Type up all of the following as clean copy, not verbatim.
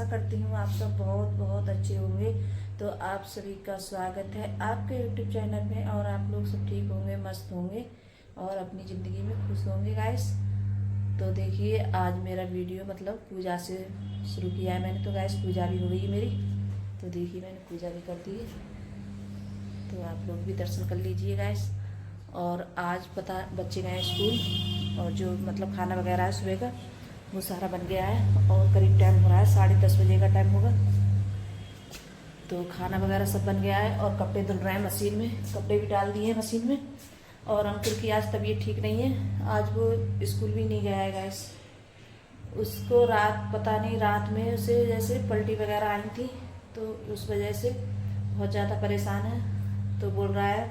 आशा करती हूँ आप सब बहुत बहुत अच्छे होंगे। तो आप सभी का स्वागत है आपके यूट्यूब चैनल में और आप लोग सब ठीक होंगे, मस्त होंगे और अपनी ज़िंदगी में खुश होंगे गाइस। तो देखिए आज मेरा वीडियो मतलब पूजा से शुरू किया है मैंने। तो गाइस पूजा भी हो गई मेरी, तो देखिए मैंने पूजा भी कर दी है, तो आप लोग भी दर्शन कर लीजिए गाइस। और आज पता बच्चे गए स्कूल और जो मतलब खाना वगैरह है सुबह का वो सारा बन गया है और करीब टाइम हो रहा है 10:30 बजे का टाइम होगा। तो खाना वगैरह सब बन गया है और कपड़े धुल रहे हैं मशीन में, कपड़े भी डाल दिए हैं मशीन में। और अंकुर की आज तबीयत ठीक नहीं है, आज वो स्कूल भी नहीं गया है गाइस। उसको रात पता नहीं रात में उसे जैसे पलटी वगैरह आई थी, तो उस वजह से बहुत ज़्यादा परेशान है। तो बोल रहा है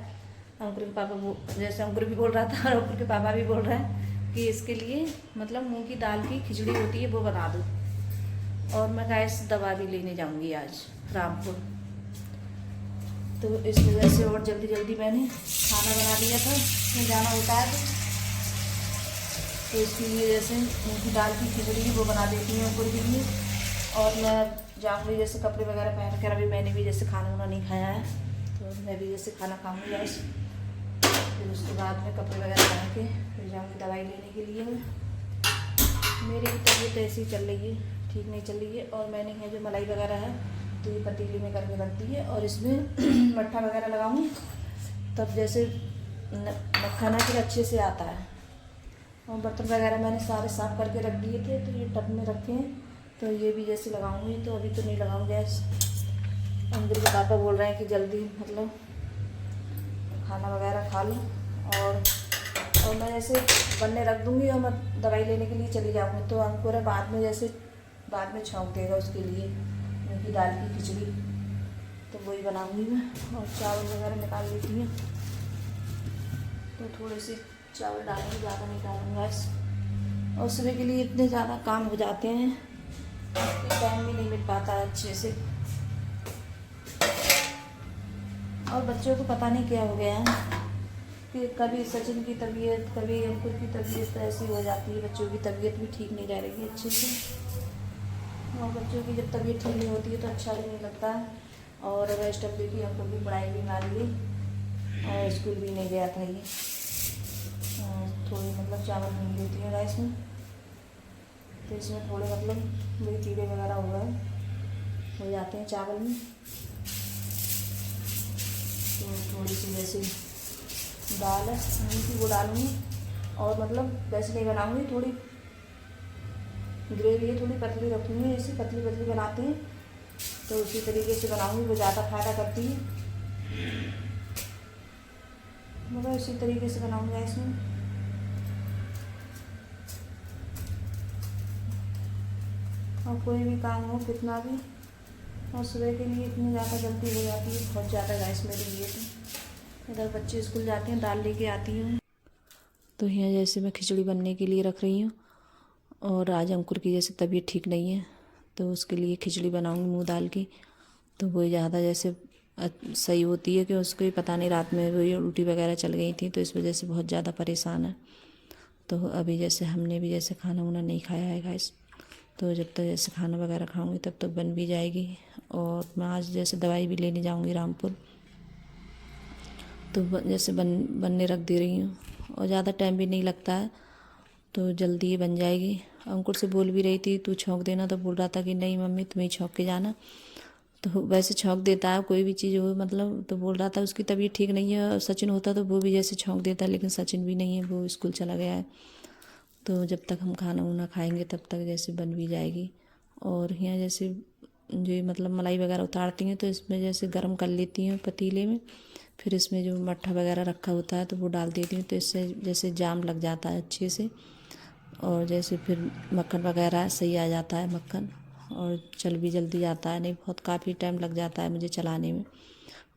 अंकुर के पापा, वो जैसे अंकुर भी बोल रहा था और अंकुर के पापा भी बोल रहे हैं कि इसके लिए मतलब मूंग की दाल की खिचड़ी होती है वो बना दो। और मैं गाइस दवा भी लेने जाऊंगी आज रामपुर, तो इस वजह से और जल्दी जल्दी मैंने खाना बना लिया था, मैं जाना होता है तो इसके लिए जैसे मूंग की दाल की खिचड़ी वो बना देती हूँ अंकुर के लिए। और मैं जाऊँगी जैसे कपड़े वगैरह पहन कर, अभी मैंने भी जैसे खाना वाना नहीं खाया है तो मैं भी जैसे खाना खाऊँगी आज। फिर उसके बाद में कपड़े वगैरह पहन के फिर जाऊँगी दवाई लेने के लिए। मेरी भी तबीयत ऐसी चल रही है, ठीक नहीं चल रही है। और मैंने है जो मलाई वगैरह है तो ये पतीली में करके रख दी है और इसमें मट्ठा वगैरह लगाऊंगी, तब जैसे मक्खन फिर अच्छे से आता है। और बर्तन वगैरह मैंने सारे साफ़ करके रख दिए थे, तो ये टब में रखे हैं, तो ये भी जैसे लगाऊंगी। तो अभी तो नहीं लगाऊंगी गैस। अंदर के पापा बोल रहे हैं कि जल्दी मतलब खाना वगैरह खा लो और मैं जैसे बनने रख दूँगी और मैं दवाई लेने के लिए चली जाऊँगी। तो अंकुर बाद में जैसे बाद में छौंक देगा उसके लिए मूंग की दाल की खिचड़ी, तो वही बनाऊँगी मैं। और चावल वगैरह निकाल लेती हूँ, तो थोड़े से चावल डालूँगी, ज़्यादा नहीं डालूँगा इस। और सुबह के लिए इतने ज़्यादा काम हो जाते हैं कि टाइम भी नहीं मिल पाता है अच्छे से। और बच्चों को पता नहीं क्या हो गया है कि कभी सचिन की तबीयत, कभी अंकुर की तबीयत ऐसी हो जाती है। बच्चों की तबीयत भी ठीक नहीं रह रही है अच्छे से। और बच्चों की जब तबीयत ठीक नहीं होती है तो अच्छा भी नहीं लगता है। और रेस्ट अब देखिए अंकुर की पढ़ाई भी मार ली और स्कूल भी नहीं गया था ये। थोड़ी मतलब चावल भून देती है राइस में, तो इसमें थोड़े मतलब वही कीड़े वगैरह हो जाते हैं चावल में। तो थोड़ी सी जैसे दाल है मूंग की वो डालूँगी और मतलब वैसे नहीं बनाऊँगी, थोड़ी ग्रेवी है थोड़ी पतली रखूँगी, ऐसी पतली पतली बनाते हैं तो उसी तरीके से बनाऊँगी, वो ज़्यादा फ़ायदा करती है। मतलब इसी तरीके से बनाऊँगा इसमें। और कोई भी काम हो कितना भी, और सुबह के लिए इतनी ज़्यादा जल्दी हो जाती है, बहुत ज़्यादा गैस मेरे लिए। तो इधर बच्चे स्कूल जाते हैं, दाल लेके आती हूँ। तो यहाँ जैसे मैं खिचड़ी बनने के लिए रख रही हूँ और आज अंकुर की जैसे तबीयत ठीक नहीं है तो उसके लिए खिचड़ी बनाऊँगी मूँग दाल की। तो वो ज़्यादा जैसे सही होती है कि उसको ही पता नहीं रात में वही उल्टी वगैरह चल गई थी, तो इस वजह से बहुत ज़्यादा परेशान है। तो अभी जैसे हमने भी जैसे खाना वाना नहीं खाया है गाइस, तो जब तक जैसे खाना वगैरह खाऊंगी तब तक बन भी जाएगी। और मैं आज जैसे दवाई भी लेने जाऊंगी रामपुर, तो जैसे बनने रख दे रही हूँ और ज़्यादा टाइम भी नहीं लगता है, तो जल्दी ही बन जाएगी। अंकुर से बोल भी रही थी तू छौंक देना, तो बोल रहा था कि नहीं मम्मी तुम्हें छौंक के जाना। तो वैसे छौंक देता है कोई भी चीज़ हो मतलब, तो बोल रहा था उसकी तबीयत ठीक नहीं है। सचिन होता तो वो भी जैसे छौंक देता, लेकिन सचिन भी नहीं है, वो स्कूल चला गया है। तो जब तक हम खाना वाना खाएंगे तब तक जैसे बन भी जाएगी। और यहाँ जैसे जो मतलब मलाई वगैरह उतारती हैं तो इसमें जैसे गर्म कर लेती हूँ पतीले में, फिर इसमें जो मट्ठा वगैरह रखा होता है तो वो डाल देती हूँ, तो इससे जैसे जाम लग जाता है अच्छे से। और जैसे फिर मक्खन वगैरह सही आ जाता है मक्खन, और चल भी जल्दी जाता है, नहीं बहुत काफ़ी टाइम लग जाता है मुझे चलाने में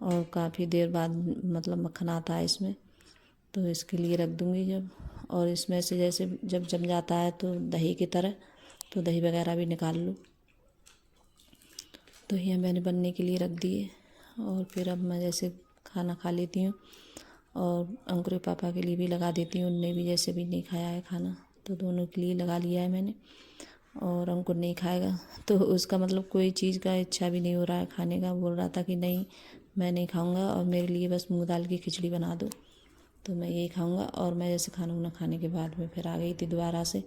और काफ़ी देर बाद मतलब मक्खन आता है इसमें। तो इसके लिए रख दूँगी जब, और इसमें से जैसे जब जम जाता है तो दही की तरह, तो दही वगैरह भी निकाल लूँ। तो ये मैंने बनने के लिए रख दिए और फिर अब मैं जैसे खाना खा लेती हूँ और अंकुर पापा के लिए भी लगा देती हूँ, उनने भी जैसे भी नहीं खाया है खाना, तो दोनों के लिए लगा लिया है मैंने। और अंकुर नहीं खाएगा, तो उसका मतलब कोई चीज़ का इच्छा भी नहीं हो रहा है खाने का। बोल रहा था कि नहीं मैं नहीं खाऊंगा और मेरे लिए बस मूंग दाल की खिचड़ी बना दो, तो मैं यही खाऊंगा। और मैं जैसे खाना वाना खाने के बाद में फिर आ गई थी दोबारा से,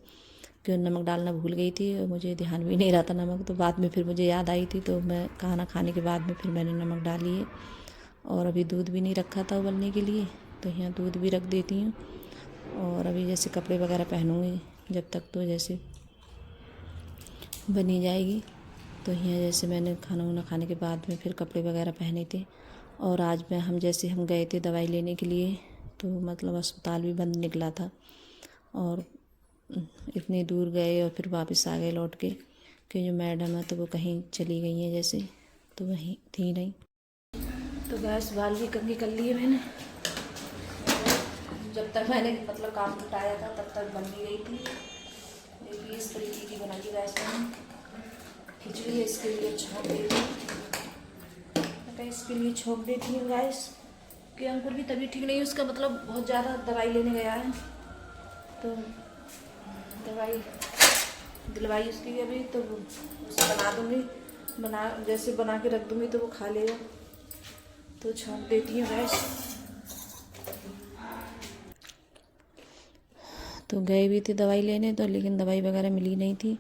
क्यों नमक डालना भूल गई थी और मुझे ध्यान भी नहीं रहा था नमक, तो बाद में फिर मुझे याद आई थी, तो मैं खाना खाने के बाद में फिर मैंने नमक डाली है। और अभी दूध भी नहीं रखा था उबलने के लिए, तो यहाँ दूध भी रख देती हूँ। और अभी जैसे कपड़े वगैरह पहनूँगी जब तक, तो जैसे बनी जाएगी। तो यहाँ जैसे मैंने खाना वाना खाने के बाद में फिर कपड़े वगैरह पहने थे। और आज हम गए थे दवाई लेने के लिए, तो मतलब अस्पताल भी बंद निकला था और इतनी दूर गए और फिर वापस आ गए लौट के, कि जो मैडम है तो वो कहीं चली गई हैं जैसे, तो वहीं थी नहीं। तो गैस बाल भी कंघी कर लिए मैंने, जब तक मैंने मतलब काम उठाया था तब तक बन भी गई थी। देखिए इस तरीके की बनाई गैस में खिचड़ी, इसके लिए छोंक देती हूँ, इसके लिए छोंक देती हूँ गैस कि अंकुर की तबीयत ठीक नहीं है, उसका मतलब बहुत ज़्यादा दवाई लेने गया है, तो दवाई दिलवाई उसकी अभी, तो उसे बना दूँगी, जैसे बना के रख दूँगी तो वो खा लेगा, तो छोंक देती हूँ गैस। तो गए भी थे दवाई लेने, तो लेकिन दवाई वगैरह मिली नहीं थी,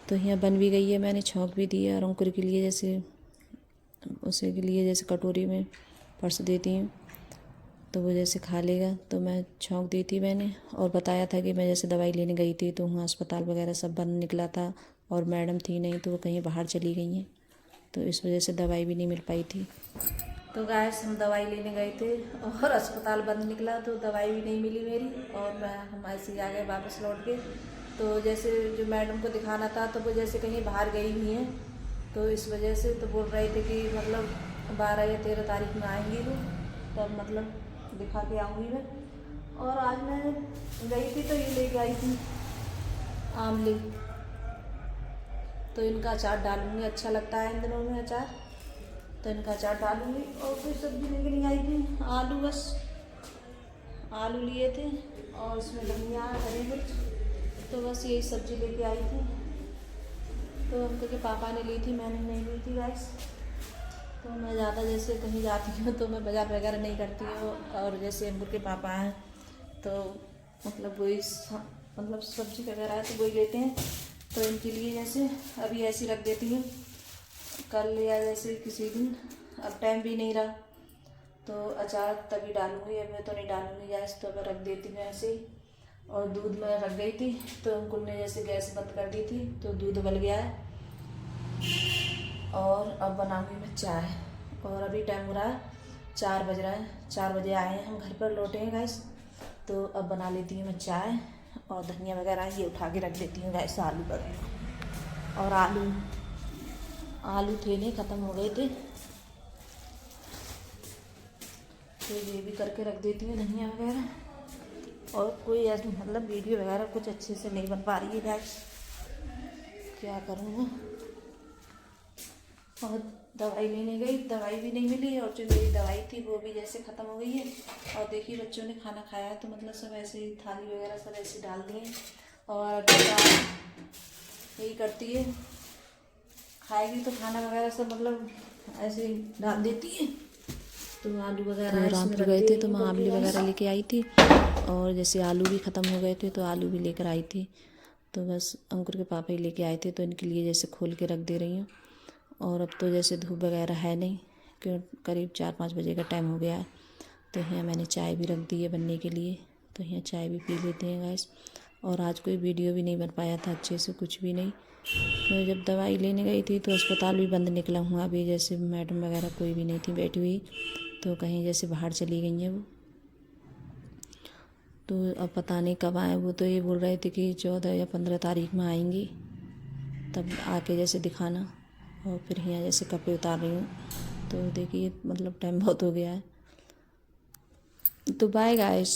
तो यहाँ बन भी गई है, मैंने छोंक भी दिया। और अंकुर के लिए जैसे उसे के लिए जैसे कटोरी में परस देती हूँ, तो वो जैसे खा लेगा, तो मैं छोंक दी थी मैंने। और बताया था कि मैं जैसे दवाई लेने गई थी तो वहाँ अस्पताल वगैरह सब बंद निकला था और मैडम थी नहीं, तो वो कहीं बाहर चली गई हैं, तो इस वजह से दवाई भी नहीं मिल पाई थी। तो गैस हम दवाई लेने गए थे और अस्पताल बंद निकला, तो दवाई भी नहीं मिली मेरी, और हम ऐसे ही आ गए वापस लौट के। तो जैसे जो मैडम को दिखाना था तो वो जैसे कहीं बाहर गई हुई हैं, तो इस वजह से तो बोल रहे थे कि मतलब 12 या 13 तारीख में आएंगी वो, तब मतलब दिखा के आऊँगी मैं। और आज मैं गई थी तो ये लेके आई थी आमले, तो इनका अचार डालूँगी, अच्छा लगता है इन दिनों में अचार, तो इनका अचार डालूँगी। और कोई सब्ज़ी लेके नहीं आई थी, आलू बस आलू लिए थे और उसमें धनिया हरी मिर्च, तो बस यही सब्ज़ी लेके आई थी। तो अंकल के पापा ने ली थी, मैंने नहीं ली थी गैस। तो मैं ज़्यादा जैसे कहीं जाती हूँ तो मैं बाज़ार वगैरह नहीं करती हूँ, और जैसे अंकुर के पापा हैं तो मतलब वही मतलब सब्ज़ी वगैरह है तो वही लेते हैं, तो इनके लिए जैसे अभी ऐसी रख देती हूँ, कल या जैसे किसी दिन, अब टाइम भी नहीं रहा तो अचार तभी डालूँगी, अब मैं तो नहीं डालूँगी गैस, तो मैं रख देती हूँ ऐसे ही। और दूध में रख गई थी तो अंकुर ने जैसे गैस बंद कर दी थी, तो दूध उबल गया है। और अब बनाऊँगी मैं चाय, और अभी टाइम हो रहा है 4 बज रहा है, 4 बजे आए हैं हम घर पर, लौटे हैं गैस, तो अब बना लेती हूँ मैं चाय। और धनिया वगैरह ये उठा के रख देती हूँ गैस, आलू वगैरह, और आलू थे नहीं, ख़त्म हो गए थे, तो ये भी करके रख देती हूँ धनिया वगैरह। और कोई ऐसे मतलब वीडियो वगैरह कुछ अच्छे से नहीं बन पा रही है गैस, क्या करूँ। और दवाई लेने गई, दवाई भी नहीं मिली, और जो मेरी दवाई थी वो भी जैसे ख़त्म हो गई है। और देखिए बच्चों ने खाना खाया है तो मतलब सब ऐसे ही थाली वगैरह सब ऐसे डाल दिए, और यही करती है, खाएगी तो खाना वगैरह सब मतलब ऐसे ही डाल देती है। तो आलू वगैरह रामपुर गए थे तो मैं आमली वगैरह लेके आई थी, और जैसे आलू भी ख़त्म हो गए थे तो आलू भी लेकर आई थी, तो बस अंकुर के पापा ही लेके आए थे, तो इनके लिए जैसे खोल के रख दे रही हूँ। और अब तो जैसे धूप वगैरह है नहीं, क्यों करीब 4-5 बजे का टाइम हो गया है, तो यहाँ मैंने चाय भी रख दी है बनने के लिए, तो यहाँ चाय भी पी लेते हैं गैस। और आज कोई वीडियो भी नहीं बन पाया था अच्छे से, कुछ भी नहीं, तो जब दवाई लेने गई थी तो अस्पताल भी बंद निकला हुआ, अभी जैसे मैडम वगैरह कोई भी नहीं थी बैठी हुई, तो कहीं जैसे बाहर चली गई हैं वो, तो अब पता नहीं कब आए। वो तो ये बोल रहे थे कि 14 या 15 तारीख में आएंगी, तब आके जैसे दिखाना। और फिर यहाँ जैसे कपड़े उतार रही हूँ, तो देखिए मतलब टाइम बहुत हो गया है, तो बाय गाइस।